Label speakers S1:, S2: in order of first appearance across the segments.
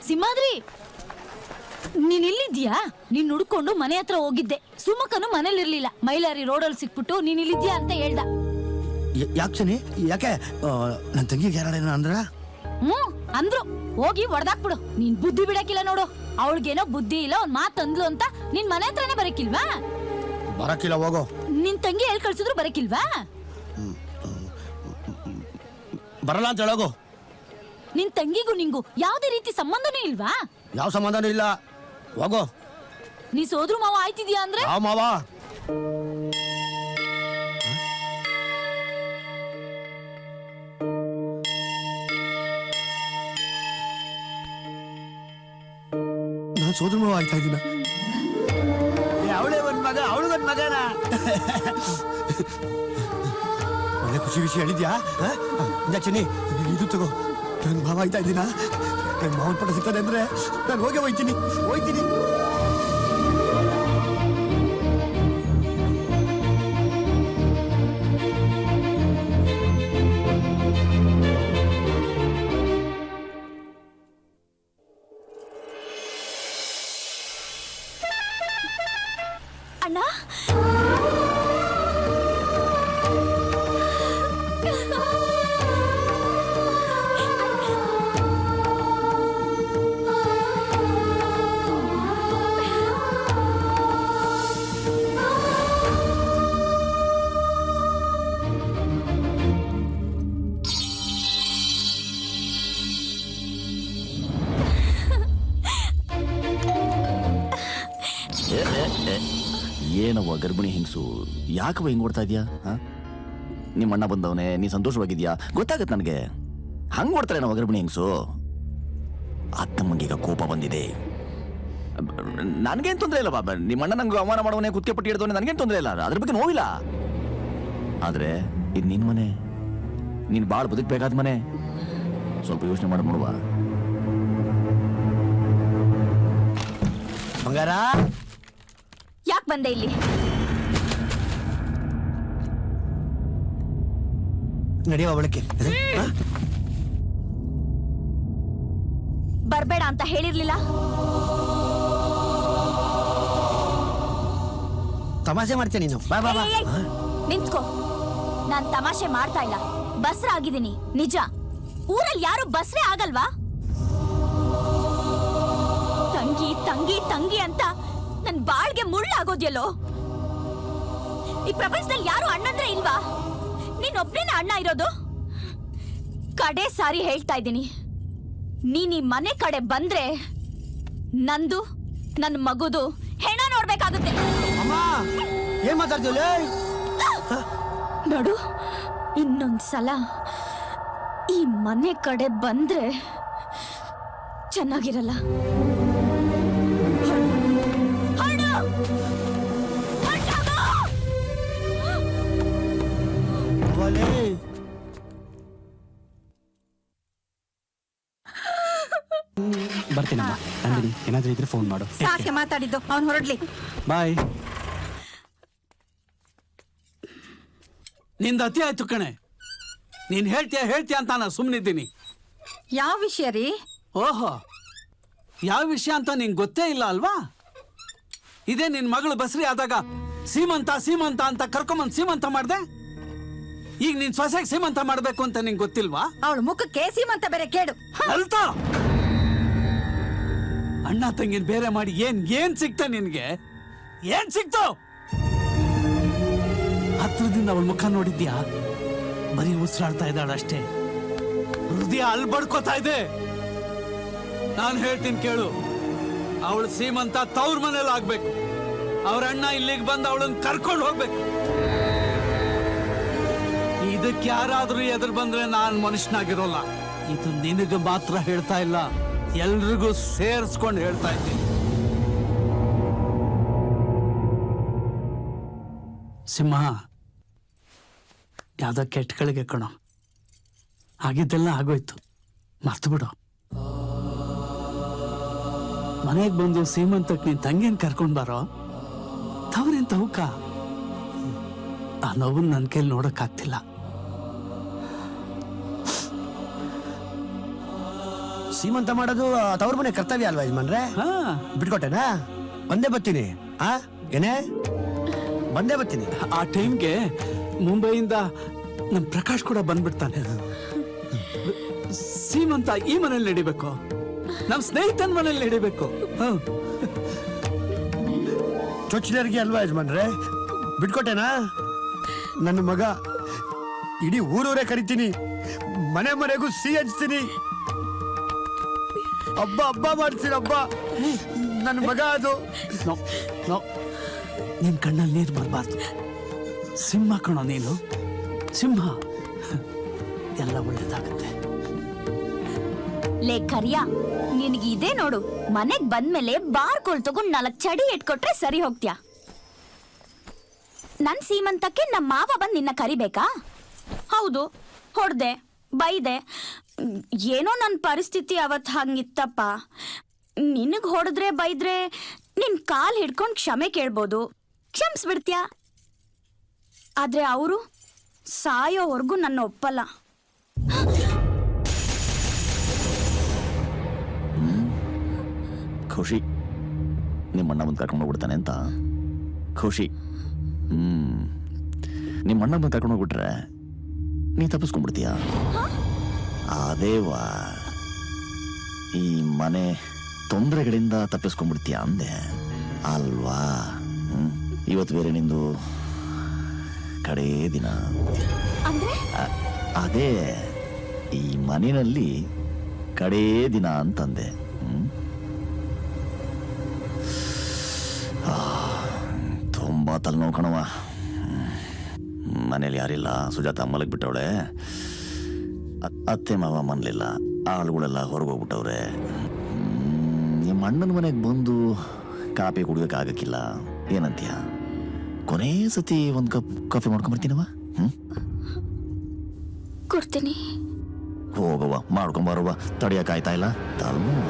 S1: ಸಿಂಹಾದ್ರಿ, ನೀನ್ ಇಲ್ಲಿದ್ಯಾ? ನೀನ್ ಹುಡ್ಕೊಂಡು ಮನೆ ಹತ್ರ ಹೋಗಿದ್ದೆ. ಸುಮಕನು ಮನೇಲಿರ್ಲಿಲ್ಲ. ಮೈಲಾರಿ ರೋಡಲ್ಲಿ ಸಿಕ್ಬಿಟ್ಟು ನೀನ್ ಇಲ್ಲಿದ್ಯಾ ಅಂತ ಹೇಳ್ದ.
S2: ಯಾಕೆ ಯಾಕೆ ನನ್ನ ತಂಗಿಗೆ ಯಾರೇನ ಅಂದ್ರ?
S1: ಅಂದ್ರು. ಹೋಗಿ ಹೊಡೆದಾಕ್ಬಿಡು. ನೀನ್ ಬುದ್ಧಿ ಬಿಡಕ್ಕಿಲ್ಲ ನೋಡು. ಅವಳಿಗೇನೋ ಬುದ್ಧಿ ಇಲ್ಲ, ಒಂದ್ ಮಾತ್ ಅಂದ್ಲು ಅಂತ ನಿನ್ ಮನೆ ಹತ್ರನೇ ಬರಕಿಲ್ವಾ?
S2: ಬರಕಿಲ್ಲ, ಹೋಗೋ.
S1: ನಿನ್ ತಂಗಿ ಹೇಳ್ ಕಳ್ಸಿದ್ರು ಬರಕಿಲ್ವಾ?
S2: ಬರಲ್ಲ ಅಂತ ಹೇಳೋಗು.
S1: ನಿನ್ ತಂಗಿಗೂ ನಿಂಗೂ ಯಾವ್ದೇ ರೀತಿ ಸಂಬಂಧನೂ ಇಲ್ವಾ?
S2: ಯಾವ ಸಂಬಂಧನೂ ಇಲ್ಲ, ಹೋಗೋ.
S1: ನೀ ಸೋದ್ರು ಮಾವ ಆಯ್ತಿದ್ಯಾ ಅಂದ್ರೆ?
S2: ಯಾವ ಮಾವ? ನಾನು ಸೋದ್ರ ಮಾವ ಆಯ್ತಾ ಇದ್ದೀನ? ಅವಳೇ ಒಂದ್ ಮಗ, ಅವಳಿಗೊಂದ್ ಮಗನ. ಒಳ್ಳೆ ಖುಷಿ ವಿಷಯ ಹೇಳಿದ್ಯಾ? ಚೆನ್ನಿ, ಇದು ತಗೋ. ನನ್ ಭಾವ ಆಯ್ತಾ ಇದ್ದೀನ? ನನ್ ಮಾವನ್ ಪಟ ಸಿಗ್ತದೆ ಅಂದ್ರೆ ನಾನು ಹೋಗ್ತೀನಿ.
S1: ಅಣ್ಣ,
S3: ಏನವ್ವ ಗರ್ಭಿಣಿ ಹಿಂಗ್ಸು, ಯಾಕವ ಹಿಂಗ್ ಓಡ್ತಾ ಇದೀಯಾ? ನಿಮ್ಮ ಅಣ್ಣ ಬಂದವನೇ, ನೀ ಸಂತೋಷವಾಗಿದ್ಯಾ? ಗೊತ್ತಾಗತ್ತೆ ನನಗೆ. ಹಂಗ್ ಓಡ್ತಾರೆ ನಾವು ಗರ್ಭಿಣಿ ಹಿಂಗ್ಸು. ಅತ್ತಮ್ಮಂಗೀಗ ಕೋಪ ಬಂದಿದೆ. ನನಗೇನು ತೊಂದರೆ ಇಲ್ಲ ಬಾಬಾ. ನಿಮ್ಮ ಅಣ್ಣ ನಂಗೆ ಅವಮಾನ ಮಾಡೋನೇ, ಕುತ್ತಿಗೆ ಪಟ್ಟಿ ಹಿಡಿದವನೇ, ನನಗೇನು ತೊಂದರೆ ಇಲ್ಲ, ಅದ್ರ ಬಗ್ಗೆ ನೋವಿಲ್ಲ. ಆದ್ರೆ ಇದು ನಿನ್ ಮನೆ, ನೀನ್ ಬಾಳ್ ಬದುಕಬೇಕಾದ ಮನೆ. ಸ್ವಲ್ಪ ಯೋಚನೆ ಮಾಡಿ ನೋಡುವ.
S2: ಬಂಗಾರ,
S1: ಯಾಕೆ ಬಂದೆ ಇಲ್ಲಿ?
S2: ನಡೆಯುವ ಬಳಕೆ
S1: ಬರ್ಬೇಡ ಅಂತ ಹೇಳಿರ್ಲಿಲ್ಲ?
S2: ತಮಾಷೆ ಮಾಡ್ತೇನೆ ನೀನು. ಬಾ ಬಾ ಬಾ.
S1: ನಿಂತ್ಕೋ. ನಾನ್ ತಮಾಷೆ ಮಾಡ್ತಾ ಇಲ್ಲ, ಬಸ್ರ ಆಗಿದ್ದೀನಿ ನಿಜ. ಊರಲ್ಲಿ ಯಾರು ಬಸ್ರೇ ಆಗಲ್ವಾ? ತಂಗಿ ತಂಗಿ ತಂಗಿ ಅಂತ ನನ್ ಬಾಳ್ಗೆ ಮುಳ್ಳಾಗೋದ್ಯಲ್ಲೋ. ಈ ಪ್ರಪಂಚದಲ್ಲಿ ಯಾರು ಅಣ್ಣಂದ್ರೆ ಇಲ್ವಾ? ನೀನೊಬ್ನೇನ ಅಣ್ಣ ಇರೋದು? ಕಡೆ ಸಾರಿ ಹೇಳ್ತಾ ಇದ್ದೀನಿ, ನೀನ್ ಈ ಮನೆ ಕಡೆ ಬಂದ್ರೆ ನಂದು ನನ್ ಮಗುದು ಹೆಣ ನೋಡ್ಬೇಕಾಗುತ್ತೆ.
S2: ಅಮ್ಮ, ಏನ್ ಮಾತಾಡ್ತೀವಿ?
S1: ನೋಡು, ಇನ್ನೊಂದ್ಸಲ ಈ ಮನೆ ಕಡೆ ಬಂದ್ರೆ ಚೆನ್ನಾಗಿರಲ್ಲ.
S4: ಬರ್ತೀನಮ್ಮ. ನಂದಿನಿ, ಏನಾದ್ರೂ ಇದ್ರೆ ಫೋನ್ ಮಾಡು.
S5: ಸಾಕೆ ಮಾತಾಡಿದ್ದು, ಅವ್ನು ಹೊರಡ್ಲಿ.
S4: ಬಾಯ್.
S6: ನಿಂದ ಅತಿ ಆಯ್ತು ಕಣೆ. ನೀನ್ ಹೇಳ್ತೀಯ ಅಂತ ನಾನು ಸುಮ್ಮನಿದ್ದೀನಿ.
S5: ಯಾವ ವಿಷಯ ರೀ?
S6: ಓಹೋ, ಯಾವ ವಿಷಯ ಅಂತ ನಿಂಗೆ ಗೊತ್ತೇ ಇಲ್ಲ ಅಲ್ವಾ? ಇದೇ ನಿನ್ ಮಗಳು ಬಸ್ರಿ ಆದಾಗ ಸೀಮಂತ ಅಂತ ಕರ್ಕೊಂಬಂದ್ ಸೀಮಂತ ಮಾಡ್ದೆ. ಈಗ ನಿನ್ ಸೊಸೆಗೆ ಸೀಮಂತ ಮಾಡ್ಬೇಕು ಅಂತ ನಿಂಗೆ ಗೊತ್ತಿಲ್ವಾ?
S5: ಅವಳ ಮುಖಕ್ಕೆ ಸೀಮಂತ ಬೇರೆ ಕೇಡು.
S6: ಅಲ್ತಾ ಅಣ್ಣ ತಂಗಿನ ಬೇರೆ ಮಾಡಿ ಏನ್ ಸಿಕ್ತ ನಿನ್ಗೆ? ಏನ್ ಸಿಕ್ತು? ಹತ್ರದಿಂದ ಅವಳ ಮುಖ ನೋಡಿದ್ಯಾ? ಬರೀ ಉಸಿರಾಡ್ತಾ ಇದ್ದಾಳಷ್ಟೇ, ಹೃದಯ ಅಲ್ಲಿ ಬಡ್ಕೋತಾ ಇದೆ. ನಾನು ಹೇಳ್ತೀನಿ ಕೇಳು, ಅವಳು ಸೀಮಂತ ತವ್ರ ಮನೇಲಿ ಆಗ್ಬೇಕು. ಅವ್ರ ಅಣ್ಣ ಇಲ್ಲಿಗೆ ಬಂದು ಅವಳನ್ನ ಕರ್ಕೊಂಡು ಹೋಗ್ಬೇಕು. ಇದಕ್ಕೆ ಯಾರಾದ್ರೂ ಎದುರು ಬಂದ್ರೆ ನಾನ್ ಮನುಷ್ಯನಾಗಿರೋಲ್ಲ. ಇದು ನಿನಗೆ ಮಾತ್ರ ಹೇಳ್ತಾ ಇಲ್ಲ, ಎಲ್ರಿಗೂ ಸೇರಿಸ್ಕೊಂಡು ಹೇಳ್ತಾ ಇದ್ದೀನಿ. ಸಿಂಹ, ಯಾವ್ದೋ ಕೆಟ್ಟಗಳಿಗೆ ಕಣೋ, ಆಗಿದ್ದೆಲ್ಲ ಆಗೋಯ್ತು, ಮರ್ತು ಬಿಡು. ಮನೆಗೆ ಬಂದು ಸೀಮಂತಕ್ಕೆ ನೀನ್ ತಂಗಿನ ಕರ್ಕೊಂಡ್ ಬಾರೋ. ತವ್ರೇನ್ ತವಕ? ಆ ನೋವನ್ನ ನನ್ನ ಕೈಲಿ ನೋಡಕ್ಕಾಗ್ತಿಲ್ಲ.
S2: ಸೀಮಂತ ಮಾಡೋದು ತವ್ರ ಮನೆ ಕರ್ತವ್ಯ ಅಲ್ವಾ ಯಜಮಾನ್ರೆ?
S6: ಹಾ
S2: ಬಿಟ್ಕೊಟ್ಟೆನಾ? ಬಂದೇ ಬರ್ತೀನಿ. ಏನೇ ಬಂದೇ ಬರ್ತೀನಿ.
S6: ಆ ಟೈಮ್ಗೆ ಮುಂಬೈಯಿಂದ ನಮ್ ಪ್ರಕಾಶ್ ಕೂಡ ಬಂದ್ಬಿಡ್ತಾನೆ. ಸೀಮಂತ ಈ ಮನೇಲಿ ನಡಿಬೇಕು, ನಮ್ ಸ್ನೇಹಿತನ ಮನೇಲಿ ನಡಿಬೇಕು.
S2: ಚೊಚ್ಚಲರಿಗೆ ಅಲ್ವಾ ಯಜಮಾನ್ರೆ? ಬಿಟ್ಕೊಟ್ಟೆನಾ? ನನ್ನ ಮಗ ಇಡೀ ಊರೂರೇ ಕರಿತೀನಿ, ಮನೆ ಮನೆಗೂ ಸಿಹಿ ಹಂಚ್ತೀನಿ, ಹಬ್ಬ ಮಾಡ್ತೀನಿ. ಹಬ್ಬ ನನ್ನ ಮಗ ಅದು.
S6: ನಿನ್ ಕಣ್ಣಲ್ಲಿ ನೀರು ಬರಬಾರ್ದು. ಸಿಂಹ ಕಣೋ ನೀನು, ಸಿಂಹ. ಎಲ್ಲ ಒಳ್ಳೇದಾಗತ್ತೆ.
S1: ಲೇ ಕರಿಯ, ನಿನಗೆ ಇದೇ ನೋಡು, ಮನೆಗ್ ಬಂದ್ಮೇಲೆ ಬಾರ್ಕೋಲ್ ತಗೊಂಡ್ 4 ಚಡಿ ಇಟ್ಕೊಟ್ರೆ ಸರಿ ಹೋಗ್ತ್ಯಾ. ನನ್ ಸೀಮಂತಕ್ಕೆ ನಮ್ಮ ಮಾವ ಬಂದ್ ನಿನ್ನ ಕರಿಬೇಕಾ? ಹೌದು, ಹೊಡ್ದೆ ಬೈದೆ, ಏನೋ ನನ್ನ ಪರಿಸ್ಥಿತಿ ಅವತ್ ಹಂಗಿತ್ತಪ್ಪ. ನಿನಗ್ ಹೊಡೆದ್ರೆ ಬೈದ್ರೆ ನಿನ್ ಕಾಲ್ ಹಿಡ್ಕೊಂಡ್ ಕ್ಷಮೆ ಕೇಳ್ಬೋದು, ಕ್ಷಮಿಸ್ಬಿಡ್ತ್ಯಾ. ಆದ್ರೆ ಅವರು ಸಾಯೋವರೆಗೂ ನನ್ನ ಒಪ್ಪಲ್ಲ.
S3: ಖುಷಿ ನಿಮ್ಮ ಅಣ್ಣ ಬಂದು ಕರ್ಕೊಂಡು ಹೋಗ್ಬಿಡ್ತಾನೆ ಅಂತ ಖುಷಿ. ನಿಮ್ಮ ಅಣ್ಣ ಬಂದು ಕರ್ಕೊಂಡು ಹೋಗ್ಬಿಟ್ರೆ ನೀ ತಪ್ಪಿಸ್ಕೊಂಡ್ಬಿಡ್ತೀಯ. ಅದೇವಾ ಈ ಮನೆ ತೊಂದರೆಗಳಿಂದ ತಪ್ಪಿಸ್ಕೊಂಡ್ಬಿಡ್ತೀಯ ಅಂದೆ ಅಲ್ವಾ? ಇವತ್ತು ಬೇರೆ ನಿಂದು ಕಡೇ ದಿನ. ಅದೇ ಈ ಮನೆಯಲ್ಲಿ ಕಡೇ ದಿನ ಅಂತಂದೆ. ತುಂಬಾ ತಲೆನೋವು ಕಣವ. ಮನೇಲಿ ಯಾರಿಲ್ಲ, ಸುಜಾತ ಮಲಗಿ ಬಿಟ್ಟವಳೆ, ಅತ್ತೆ ಮಾವ ಮನ್ಲಿಲ್ಲ, ಆಳುಗಳೆಲ್ಲ ಹೊರಗೆ ಹೋಗ್ಬಿಟ್ಟವ್ರೆ. ನಿಮ್ಮ ಅಣ್ಣನ ಮನೆಗೆ ಬಂದು ಕಾಫಿ ಕುಡಿಯೋಕ್ಕಾಗಕ್ಕಿಲ್ಲ. ಏನಂತೀಯ? ಕೊನೆ ಸತಿ ಒಂದು ಕಪ್ ಕಾಫಿ ಮಾಡ್ಕೊಂಬರ್ತೀನವ.
S1: ಕೊಡ್ತೀನಿ.
S3: ಹೋಗವ್ವ, ಮಾಡ್ಕೊಂಬಾರವ್ವ, ತಡಿಯಕ್ಕಾಯ್ತಾ ಇಲ್ಲ ತಲೆನೋವು.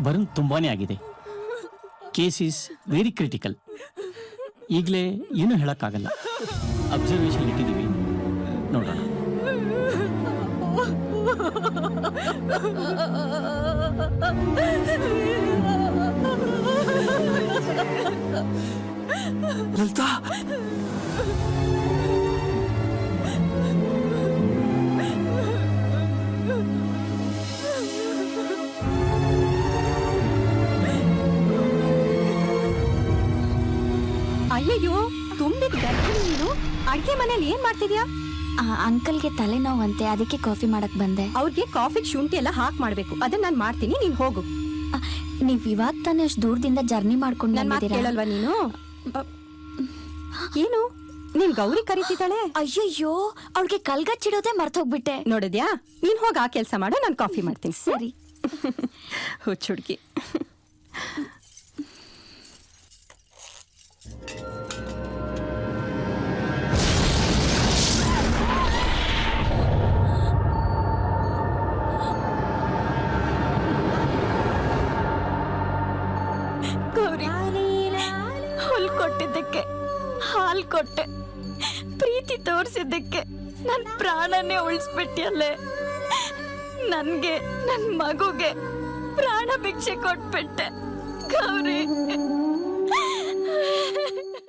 S7: ಬರ್ನ್ ತುಂಬಾನೇ ಆಗಿದೆ. Case is very critical. ಈಗಲೇ ಏನೂ ಹೇಳೋಕ್ಕಾಗಲ್ಲ. ಅಬ್ಸರ್ವೇಷನ್ ಇಟ್ಟಿದ್ದೀವಿ, ನೋಡೋಣ.
S6: ಲಲಿತಾ,
S5: ಅಯ್ಯಯ್ಯೋ, ತುಂಬಿದ ಗರ್ಭಿಣಿ ನೀನು ಅಡ್ಗೆ ಮನೇಲಿ ಏನ್ ಮಾಡ್ತಿದ್ಯಾ?
S1: ಅಂಕಲ್ಗೆ ತಲೆನೋವಂತೆ, ಅದಕ್ಕೆ ಕಾಫಿ ಮಾಡಕ್ ಬಂದೆ.
S5: ಅವ್ರಿಗೆ ಕಾಫಿ ಶುಂಠಿ ಎಲ್ಲ ಹಾಕ್ ಮಾಡ್ಬೇಕು, ಅದನ್ನ ನಾನ್ ಮಾಡ್ತೀನಿ, ನೀನ್ ಹೋಗು.
S1: ನೀವ್ ಇವಾಗ ತಾನೇ ಅಷ್ಟು ದೂರದಿಂದ ಜರ್ನಿ ಮಾಡ್ಕೊಂಡು
S5: ನನ್ ಮಾತು ಕೇಳಲ್ವಾ ನೀನು? ಏನು ನೀನ್ ಗೌರಿ ಕರೀತಿದ್ದಾಳೆ.
S1: ಅಯ್ಯಯ್ಯೋ ಅವಳಿಗೆ ಕಲ್ಗಚ್ಚಿಡೋದೇ ಮರ್ತೋಗ್ಬಿಟ್ಟೆ.
S5: ನೋಡಿದ್ಯಾ, ನೀನ್ ಹೋಗಿ ಆ ಕೆಲಸ ಮಾಡು, ನಾನು ಕಾಫಿ ಮಾಡ್ತೀನಿ.
S1: ಸರಿ.
S5: ಹುಚ್ಚುಡ್ಗಿ.
S1: ಗೌರಿ, ಹುಲ್ ಕೊಟ್ಟಿದ್ದಕ್ಕೆ ಹಾಲ್ ಕೊಟ್ಟೆ, ಪ್ರೀತಿ ತೋರಿಸಿದ್ದಕ್ಕೆ ನನ್ ಪ್ರಾಣನೇ ಉಳಿಸ್ಬಿಟ್ಟಿಯಲ್ಲೇ. ನನ್ಗೆ ನನ್ ಮಗುಗೆ ಪ್ರಾಣ ಭಿಕ್ಷೆ ಕೊಟ್ಬಿಟ್ಟೆ ಗೌರಿ.